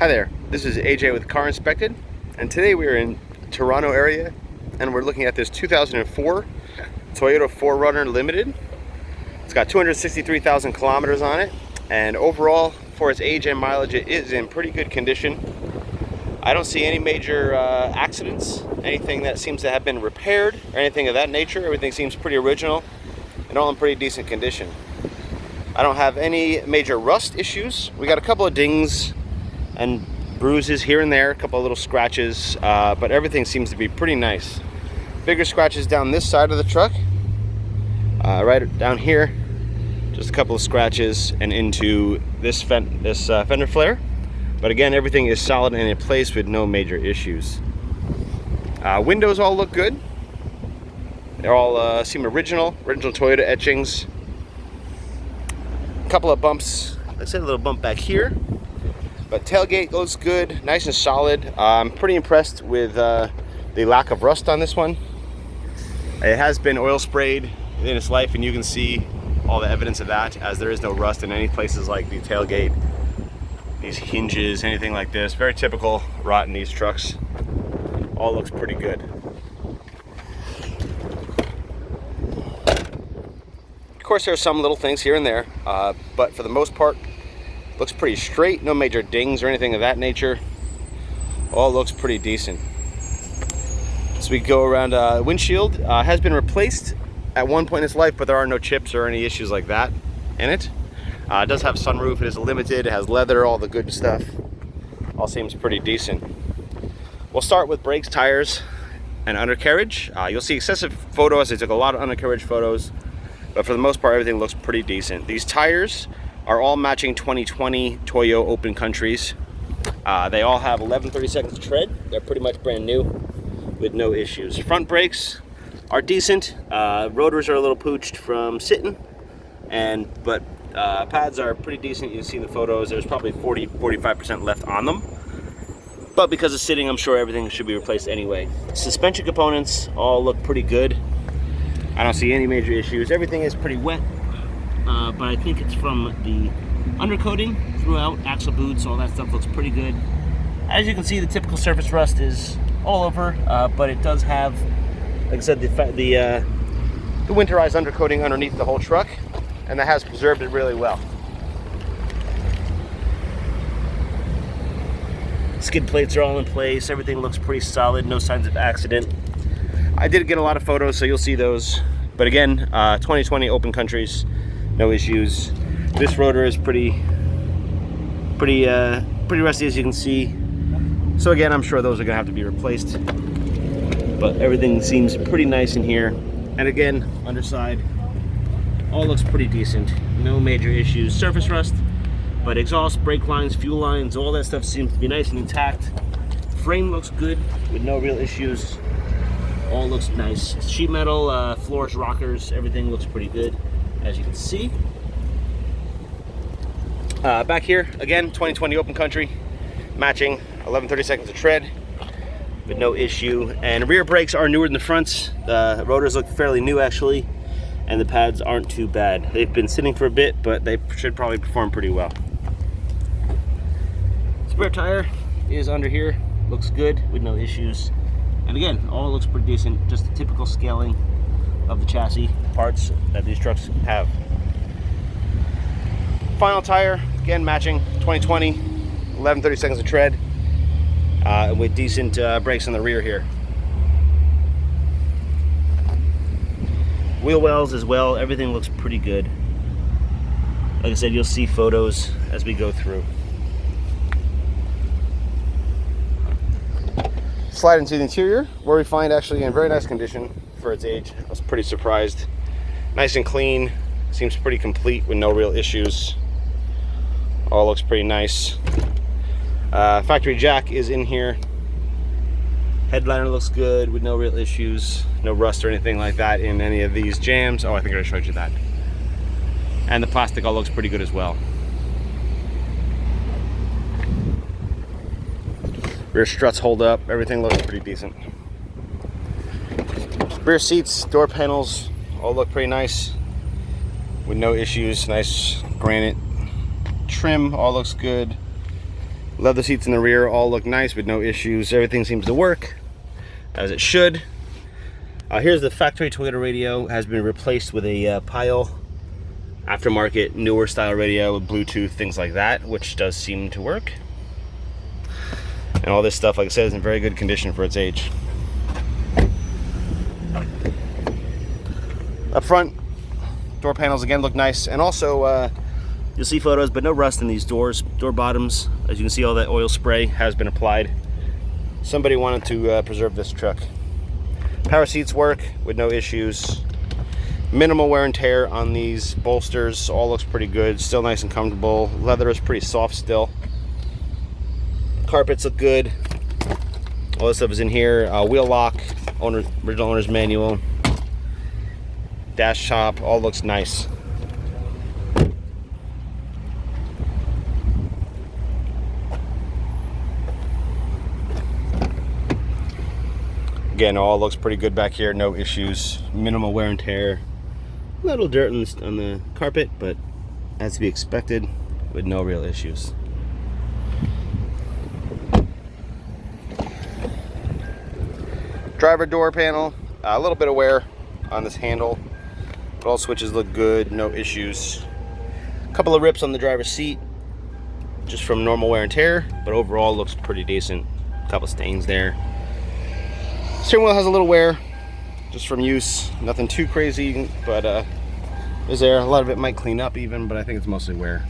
Hi there, this is AJ with Car Inspected, and today we are in Toronto area and we're looking at this 2004 Toyota 4Runner Limited. It's got 263,000 kilometers on it, and overall for its age and mileage it is in pretty good condition. I don't see any major accidents, anything that seems to have been repaired or anything of that nature. Everything seems pretty original and all in pretty decent condition. I don't have any major rust issues. We got a couple of dings and bruises here and there, a couple of little scratches, but everything seems to be pretty nice. Bigger scratches down this side of the truck, right down here, just a couple of scratches, and into this fender flare. But again, everything is solid and in place with no major issues. Windows all look good. They all seem original Toyota etchings. A couple of bumps, like I said, a little bump back here. But tailgate looks good, nice and solid. I'm pretty impressed with the lack of rust on this one. It has been oil sprayed in its life, and you can see all the evidence of that, as there is no rust in any places like the tailgate, these hinges, anything like this. Very typical rot in these trucks. All looks pretty good. Of course, there are some little things here and there, but for the most part, looks pretty straight, no major dings or anything of that nature. All looks pretty decent. So we go around, windshield has been replaced at one point in its life, but there are no chips or any issues like that in it. It does have sunroof, it is limited, it has leather, all the good stuff. All seems pretty decent. We'll start with brakes, tires, and undercarriage. You'll see excessive photos. They took a lot of undercarriage photos, but for the most part, everything looks pretty decent. These tires are all matching 2020 Toyo Open Countries. They all have 11/32 tread. They're pretty much brand new with no issues. Front brakes are decent. Rotors are a little pooched from sitting, but pads are pretty decent. You can see in the photos there's probably 40-45% left on them. But because of sitting, I'm sure everything should be replaced anyway. Suspension components all look pretty good. I don't see any major issues. Everything is pretty wet. But I think it's from the undercoating throughout, axle boots, all that stuff looks pretty good. As you can see, the typical surface rust is all over, but it does have, like I said, the winterized undercoating underneath the whole truck, and that has preserved it really well. Skid plates are all in place, everything looks pretty solid, no signs of accident. I did get a lot of photos, so you'll see those. But again, 2020 Open Countries, no issues. This rotor is pretty rusty, as you can see. So again, I'm sure those are gonna have to be replaced. But everything seems pretty nice in here. And again, underside, all looks pretty decent. No major issues. Surface rust, but exhaust, brake lines, fuel lines, all that stuff seems to be nice and intact. Frame looks good with no real issues. All looks nice. Sheet metal, floors, rockers, everything looks pretty good, as you can see. Back here, again, 2020 Open Country, matching 11/32 of tread with no issue. And rear brakes are newer than the fronts. The rotors look fairly new, actually, and the pads aren't too bad. They've been sitting for a bit, but they should probably perform pretty well. Spare tire is under here, looks good with no issues. And again, all looks pretty decent, just the typical scaling of the chassis parts that these trucks have. Final tire, again matching 2020, 11/32 of tread, with decent brakes on the rear here. Wheel wells as well, everything looks pretty good. Like I said, you'll see photos as we go through. Slide into the interior, where we find actually in very nice condition for its age. I was pretty surprised. Nice and clean, seems pretty complete with no real issues. All looks pretty nice. Factory jack is in here. Headliner looks good with no real issues. No rust or anything like that in any of these jams. Oh, I think I showed you that. And the plastic all looks pretty good as well. Rear struts hold up, everything looks pretty decent. Rear seats, door panels, all look pretty nice with no issues. Nice granite trim, all looks good. Leather seats in the rear all look nice with no issues. Everything seems to work as it should. Here's the factory Toyota radio. Has been replaced with a Pile aftermarket newer style radio with Bluetooth, things like that, which does seem to work. And all this stuff, like I said, is in very good condition for its age. Up front, door panels again look nice, and also you'll see photos, but no rust in these doors. Door bottoms, as you can see, all that oil spray has been applied. Somebody wanted to preserve this truck. Power seats work with no issues. Minimal wear and tear on these bolsters. All looks pretty good. Still nice and comfortable. Leather is pretty soft still. Carpets look good. All this stuff is in here. Wheel lock, original owner's manual. Dash top, all looks nice. Again, all looks pretty good back here, no issues, minimal wear and tear. A little dirt on the carpet, but as to be expected, with no real issues. Driver door panel, a little bit of wear on this handle, but all switches look good, no issues. A couple of rips on the driver's seat, just from normal wear and tear, but overall looks pretty decent. A couple stains there. Steering wheel has a little wear, just from use. Nothing too crazy, but is there. A lot of it might clean up even, but I think it's mostly wear.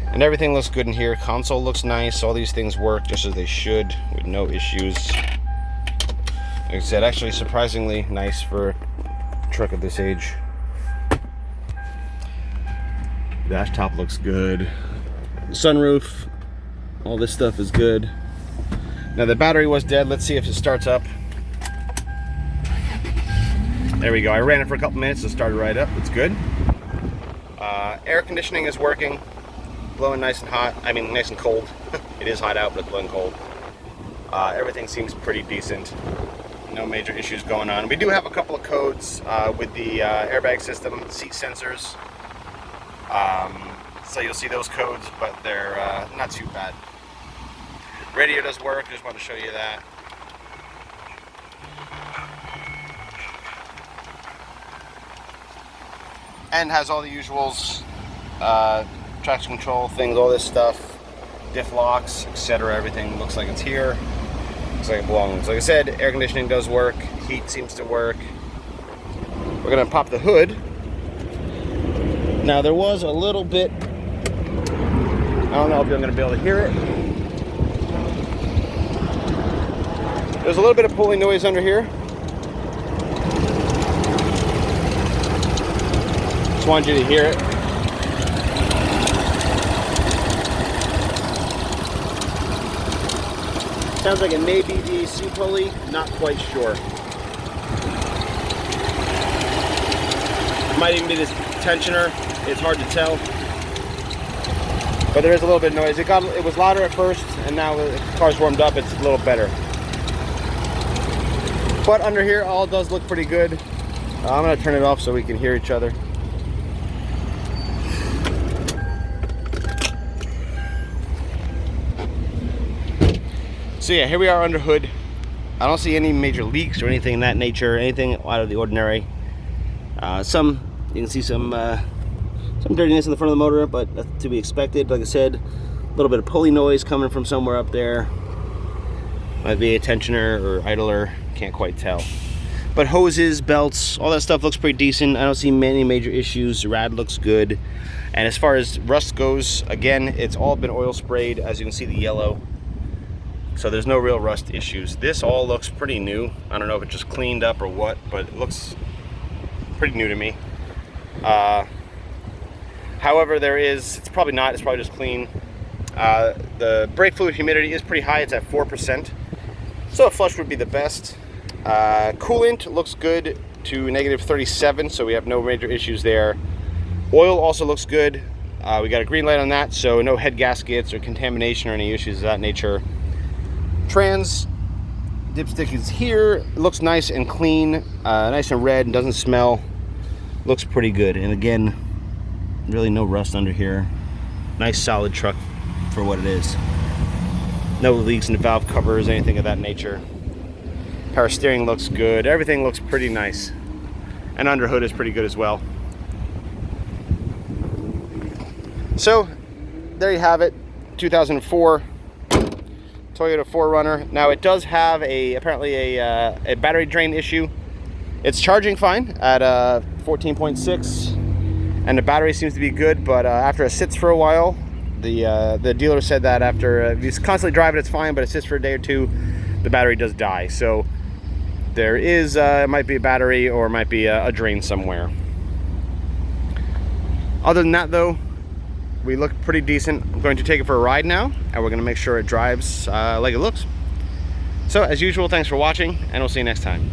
And everything looks good in here. Console looks nice. All these things work just as they should, with no issues. Like I said, actually surprisingly nice for a truck at this age. Dash top looks good. Sunroof, all this stuff is good. Now the battery was dead. Let's see if it starts up. There we go. I ran it for a couple minutes. It started right up. It's good. Air conditioning is working. Blowing nice and hot. I mean, nice and cold. It is hot out, but it's blowing cold. Everything seems pretty decent. No major issues going on. We do have a couple of codes with the airbag system, seat sensors. So you'll see those codes, but they're not too bad. Radio does work, just want to show you that. And has all the usuals, traction control things, all this stuff, diff locks, etc. Everything looks like it's here. Looks like it belongs. Like I said, air conditioning does work, heat seems to work. We're gonna pop the hood. Now there was a little bit, I don't know if you're gonna be able to hear it. There's a little bit of pulling noise under here. Just wanted you to hear it. Sounds like it may be the C pulley, not quite sure. Might even be this tensioner, it's hard to tell. But there is a little bit of noise. It was louder at first, and now the car's warmed up, it's a little better. But under here, all does look pretty good. I'm gonna turn it off so we can hear each other. So yeah, here we are under hood. I don't see any major leaks or anything in that nature, anything out of the ordinary. You can see some dirtiness in the front of the motor, but that's to be expected. Like I said, a little bit of pulley noise coming from somewhere up there. Might be a tensioner or idler, can't quite tell. But hoses, belts, all that stuff looks pretty decent. I don't see many major issues. The rad looks good. And as far as rust goes, again, it's all been oil sprayed. As you can see, the yellow. So there's no real rust issues. This all looks pretty new. I don't know if it just cleaned up or what, but it looks pretty new to me. However, it's probably not, it's probably just clean. The brake fluid humidity is pretty high, it's at 4%. So a flush would be the best. Coolant looks good to -37, so we have no major issues there. Oil also looks good. We got a green light on that, so no head gaskets or contamination or any issues of that nature. Trans dipstick is here. It looks nice and clean, nice and red, and doesn't smell. Looks pretty good. And again, really no rust under here. Nice solid truck for what it is. No leaks in the valve covers, anything of that nature. Power steering looks good. Everything looks pretty nice. And under hood is pretty good as well. So there you have it, 2004 Toyota 4Runner. Now it does have apparently a battery drain issue. It's charging fine at 14.6, and the battery seems to be good. But after it sits for a while, the dealer said that after if you constantly drive it, it's fine. But it sits for a day or two, the battery does die. So there is it might be a battery or it might be a drain somewhere. Other than that, though, we look pretty decent. I'm going to take it for a ride now, and we're going to make sure it drives like it looks. So as usual, thanks for watching, and we'll see you next time.